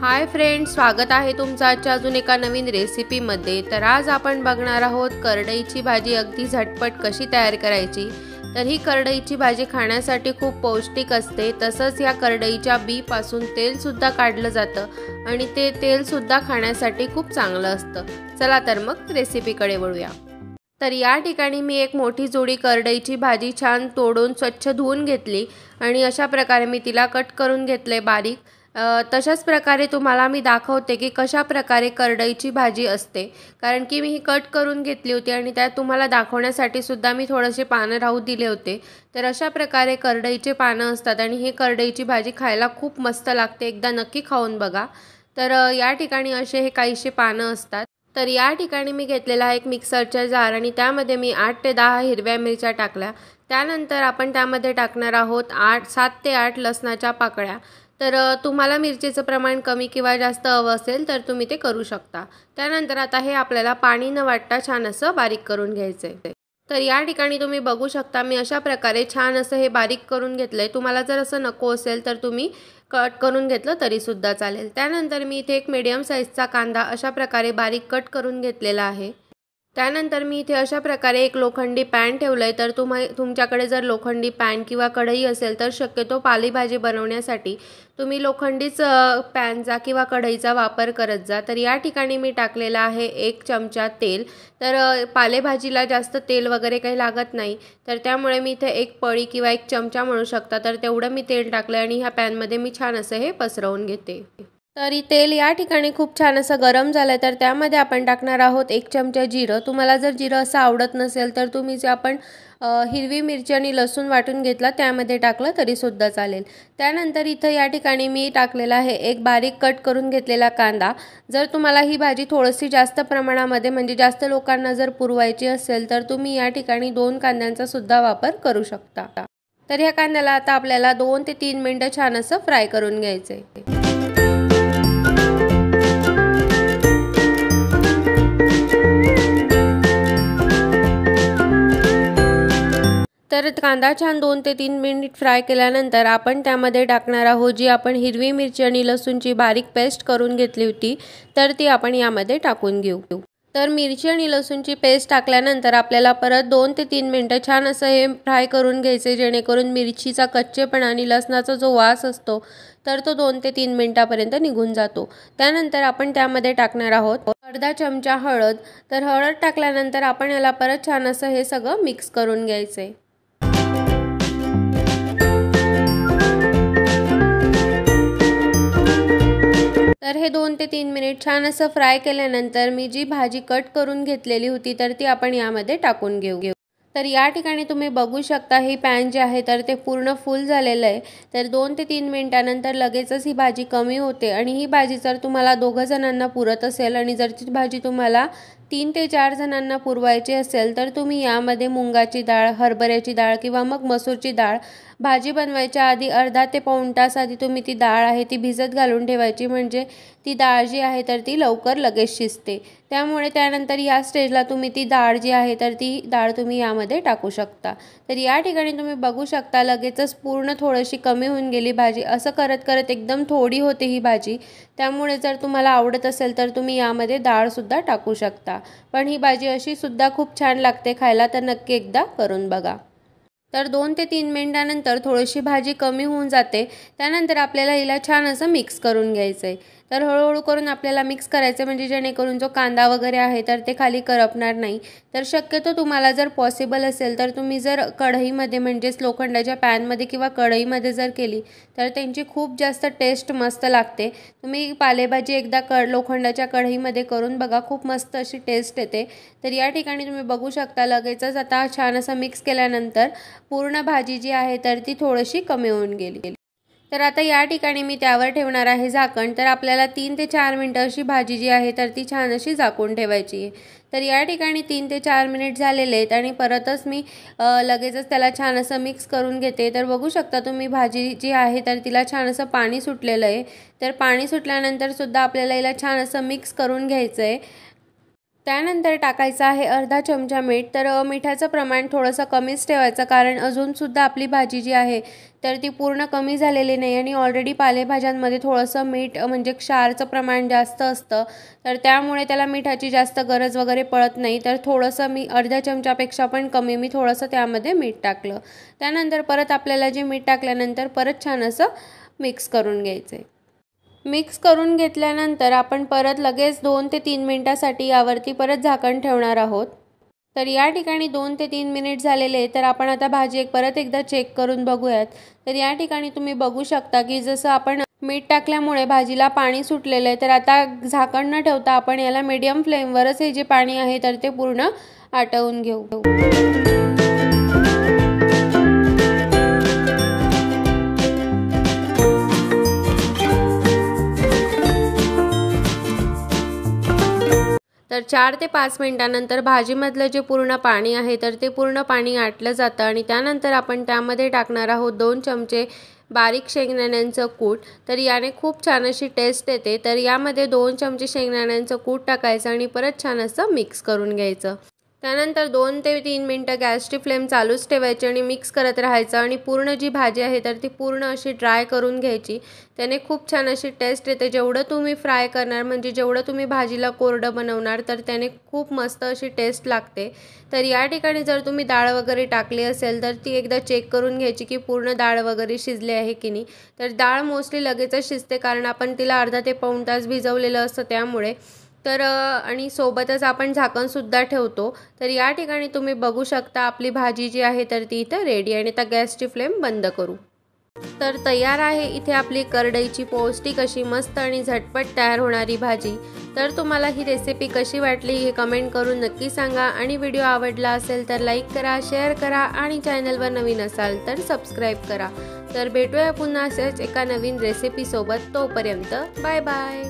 Hi friends, स्वागत आहे तुमचं आजच्या अजून एका नवीन रेसिपीमध्ये। तर आज आपण बघणार आहोत करडईची भाजी अगदी झटपट कशी तयार करायची। तर ही करडईची भाजी खाण्यासाठी खूप पौष्टिक असते। तसंच या करडईच्या बी पासून तेल सुद्धा काढलं जातं आणि ते तेल सुद्धा खाण्यासाठी खूप चांगलं असतं। चला तर मग रेसिपीकडे वळूया। तर या ठिकाणी मी एक मोठी जोडी करडईची भाजी छान तोडून स्वच्छ धुवून घेतली आणि अशा प्रकारे मी तिला कट करून घेतले बारीक। तशाच प्रकारे तुम्हाला मी दाखवते की कशा प्रकारे करडईची भाजी असते, कारण की मी ही कट करून घेतली होती आणि त्यात तुम्हाला दाखवण्यासाठी सुद्धा मी थोडेसे पानं राहू दिले होते। तर अशा प्रकारे करडईचे पानं असतात आणि ही करडईची भाजी खायला खूप मस्त लागते, एकदा नक्की खाऊन बघा। तर या ठिकाणी असे हे काहीशे पानं असतात। तर या ठिकाणी मी घेतलेला एक मिक्सरचा जार आणि त्यामध्ये मी 8 ते 10 हिरव्या मिरच्या टाकल्या। त्यानंतर आपण त्यामध्ये टाकणार आहोत 7 ते 8 लसणाच्या पाकळ्या। तर तुम्हाला मिरचीचं प्रमाण कमी किंवा जास्त हवं असेल तर तुम्ही ते करू शकता। त्यानंतर आता हे आपल्याला पाणी न वाटता छान असं बारीक करून घ्यायचं आहे। तर या ठिकाणी तुम्ही बघू शकता मी अशा प्रकारे छान असं हे बारीक करून घेतलंय। तुम्हाला जर असं नको असेल तर तुम्ही कट करून घेतलं तरी सुद्धा चालेल। त्यानंतर मी इथे एक मीडियम साईजचा कांदा अशा प्रकारे बारीक कट करून घेतलेला आहे। त्यानंतर मी इथे अशा प्रकारे एक लोखंडी पॅन ठेवलंय। तर तुमच्याकडे जर लोखंडी पॅन किंवा कढई असेल तर शक्यतो पालेभाजी बनवण्यासाठी तुम्ही लोखंडीच पॅनचा किंवा कढईचा वापर करत जा। तर या ठिकाणी मी टाकलेला आहे 1 चमचा तेल। तर पालेभाजीला जास्त तेल वगैरे काही लागत नाही, तर त्यामुळे मी इथे 1 पळी किंवा 1 चमचा म्हणू शकता, तर तेवढं मी तेल टाकलं आणि ह्या पॅनमध्ये मी छान असं हे पसरवून घेते। तरी तेल या ठिकाणी खूप छान असं गरम झालं तर त्यामध्ये आपण टाकणार आहोत 1 चमचा जिरं। तुम्हाला जर जिरं असं आवडत नसेल तर तुम्ही जे आपण हिरवी मिरची आणि लसूण वाटून घेतला त्यामध्ये टाकलं तरी सुद्धा चालेल। त्यानंतर इथं या ठिकाणी मी टाकलेला आहे एक बारीक कट करून घेतलेला कांदा। जर तुम्हाला ही भाजी थोडीशी जास्त प्रमाणामध्ये म्हणजे जास्त लोकांना जर पुरवायची असेल तर तुम्ही या ठिकाणी 2 कांद्यांचा सुद्धा वापर करू शकता। तर ह्या कांद्याला आता आपल्याला 2 ते 3 मिनिटं छान असं फ्राय करून घ्यायचंय। तर कांदा छान 2 ते 3 मिनिट फ्राय केल्यानंतर आपण त्यामध्ये टाकणार आहोत जी आपण हिरवी मिरची आणि लसूणची बारीक पेस्ट करून घेतली होती, तर ती आपण यामध्ये टाकून घेऊ। तर मिरची आणि लसूणची पेस्ट टाकल्यानंतर आपल्याला परत 2 ते 3 मिनिटं छान असं हे फ्राय करून घ्यायचे, जेणेकरून मिरचीचा कच्चेपणा आणि लसणाचा जो वास असतो तर तो 2 ते 3 मिनिटापर्यंत निघून जातो। त्यानंतर आपण त्यामध्ये टाकणार आहोत अर्धा चमचा हळद। तर हळद टाकल्यानंतर आपण याला परत छान असं हे सगळं मिक्स करून घ्यायचंय। तर हे 2 ते 3 मिनिट छान असं फ्राय केल्यानंतर मी जी भाजी कट करून घेतलेली होती तर ती आपण यामध्ये टाकून घेऊ। तर या ठिकाणी तुम्ही बघू शकता ही पॅन जे आहे तर ते पूर्ण फुल झालेलं आहे। तर 2 ते 3 मिनिटानंतर लगेचच ही भाजी कमी होते आणि ही भाजी जर तुम्हाला 2 जणांना पुरत असेल आणि जर ती भाजी तुम्हाला 3 ते 4 जणांना पुरवायची असेल तर तुम्ही यामध्ये मुंगाची डाळ, हरभऱ्याची डाळ किंवा मग मसूरची डाळ भाजी बनवायच्या आधी अर्धा ते पाऊण तास आधी तुम्ही ती डाळ आहे ती भिजत घालून ठेवायची, म्हणजे ती डाळ जी आहे तर ती लवकर लगेच शिजते। त्यामुळे त्यानंतर या स्टेजला तुम्ही ती डाळ जी आहे तर ती डाळ तुम्ही यामध्ये टाकू शकता। तर या ठिकाणी तुम्ही बघू शकता लगेचच पूर्ण थोडीशी कमी होऊन गेली भाजी। असं करत करत एकदम थोडी होते ही भाजी, त्यामुळे जर तुम्हाला आवडत असेल तर तुम्ही यामध्ये डाळ सुद्धा टाकू शकता। पण ही भाजी अशी सुद्धा खूप छान लागते खायला, तर नक्की एकदा करून बघा। तर 2 ते 3 मिनिटानंतर थोडीशी भाजी कमी होऊन जाते। त्यानंतर आपल्याला हिला छान असं मिक्स करून घ्यायचंय। तर हळूहळू करून आपल्याला मिक्स करायचं, म्हणजे जेणेकरून जो कांदा वगैरे आहे तर ते खाली करपणार नाही। तर शक्यतो तुम्हाला जर पॉसिबल असेल तर तुम्ही जर कढईमध्ये म्हणजेच लोखंडाच्या पॅनमध्ये किंवा कढईमध्ये जर केली तर त्यांची खूप जास्त टेस्ट मस्त लागते। तुम्ही पालेभाजी एकदा लोखंडाच्या कढईमध्ये करून बघा, खूप मस्त अशी टेस्ट येते। तर या ठिकाणी तुम्ही बघू शकता लगेचच आता छान असं मिक्स केल्यानंतर पूर्ण भाजी जी आहे तर ती थोडीशी कमी होऊन गेली। तर आता या ठिकाणी मी त्यावर ठेवणार आहे झाकण। तर आपल्याला 3 ते 4 मिनिटं अशी भाजी जी आहे तर ती छान अशी झाकून ठेवायची आहे। तर या ठिकाणी 3 ते 4 मिनिट झालेले आहेत आणि परतच मी लगेचच त्याला छान असं मिक्स करून घेते। तर बघू शकता तुम्ही भाजी जी आहे तर तिला छान असं पाणी सुटलेलं आहे। तर पाणी सुटल्यानंतर सुद्धा आपल्याला हिला छान असं मिक्स करून घ्यायचं आहे। त्यानंतर टाकायचं आहे अर्धा चमचा मीठ। तर मिठाचं प्रमाण थोडंसं कमीच ठेवायचं, कारण अजूनसुद्धा आपली भाजी जी आहे तर ती पूर्ण कमी झालेली नाही आणि ऑलरेडी पालेभाज्यांमध्ये थोडंसं मीठ म्हणजे क्षारचं प्रमाण जास्त असतं, तर त्यामुळे त्याला मिठाची जास्त गरज वगैरे पडत नाही। तर थोडंसं मी अर्ध्या चमच्यापेक्षा पण कमी मी थोडंसं त्यामध्ये मीठ टाकलं। त्यानंतर परत आपल्याला जे मीठ टाकल्यानंतर परत छान असं मिक्स करून घ्यायचं आहे। मिक्स करून घेतल्यानंतर आपण परत लगेच 2 ते 3 मिनिटासाठी यावरती परत झाकण ठेवणार आहोत। तर या ठिकाणी 2 ते 3 मिनिट झालेले, तर आपण आता भाजी परत एकदा चेक करून बघूयात। तर या ठिकाणी तुम्ही बघू शकता की जसं आपण मीठ टाकल्यामुळे भाजीला पाणी सुटलेलं आहे, तर आता झाकण न ठेवता आपण याला मीडियम फ्लेमवरच हे जे पाणी आहे तर ते पूर्ण आटवून घेऊ। तर 4 ते 5 मिनिटांनंतर भाजीमधलं जे पूर्ण पाणी आहे तर ते पूर्ण पाणी आटलं जातं आणि त्यानंतर आपण त्यामध्ये टाकणार आहोत 2 चमचे बारीक शेंगदाण्यांचं कूट। तर याने खूप छान अशी टेस्ट येते। तर यामध्ये 2 चमचे शेंगदाण्यांचं कूट टाकायचं आणि परत छान असं मिक्स करून घ्यायचं। त्यानंतर 2 ते 3 मिनिटं गॅसची फ्लेम चालूच ठेवायची आणि मिक्स करत राहायचं आणि पूर्ण जी भाजी आहे तर ती पूर्ण अशी ड्राय करून घ्यायची। त्याने खूप छान अशी टेस्ट येते। जेवढं तुम्ही फ्राय करणार म्हणजे जेवढं तुम्ही भाजीला कोरडं बनवणार तर त्याने खूप मस्त अशी टेस्ट लागते। तर या ठिकाणी जर तुम्ही डाळ वगैरे टाकली असेल तर ती एकदा चेक करून घ्यायची की पूर्ण डाळ वगैरे शिजली आहे की नाही। तर डाळ मोस्टली लगेचच शिजते, कारण आपण तिला अर्धा ते पाऊण तास भिजवलेलं असतं त्यामुळे। तर आणि सोबतच आपण झाकणसुद्धा ठेवतो। तर या ठिकाणी तुम्ही बघू शकता आपली भाजी जी आहे तर ती इथं रेडी आहे आणि आता गॅसची फ्लेम बंद करू। तर तयार आहे इथे आपली करडईची पौष्टिक अशी मस्त आणि झटपट तयार होणारी भाजी। तर तुम्हाला ही रेसिपी कशी वाटली हे कमेंट करून नक्की सांगा आणि व्हिडिओ आवडला असेल तर लाईक करा, शेअर करा आणि चॅनलवर नवीन असाल तर सबस्क्राईब करा। तर भेटूया पुन्हा अशाच एका नवीन रेसिपीसोबत। तोपर्यंत बाय बाय।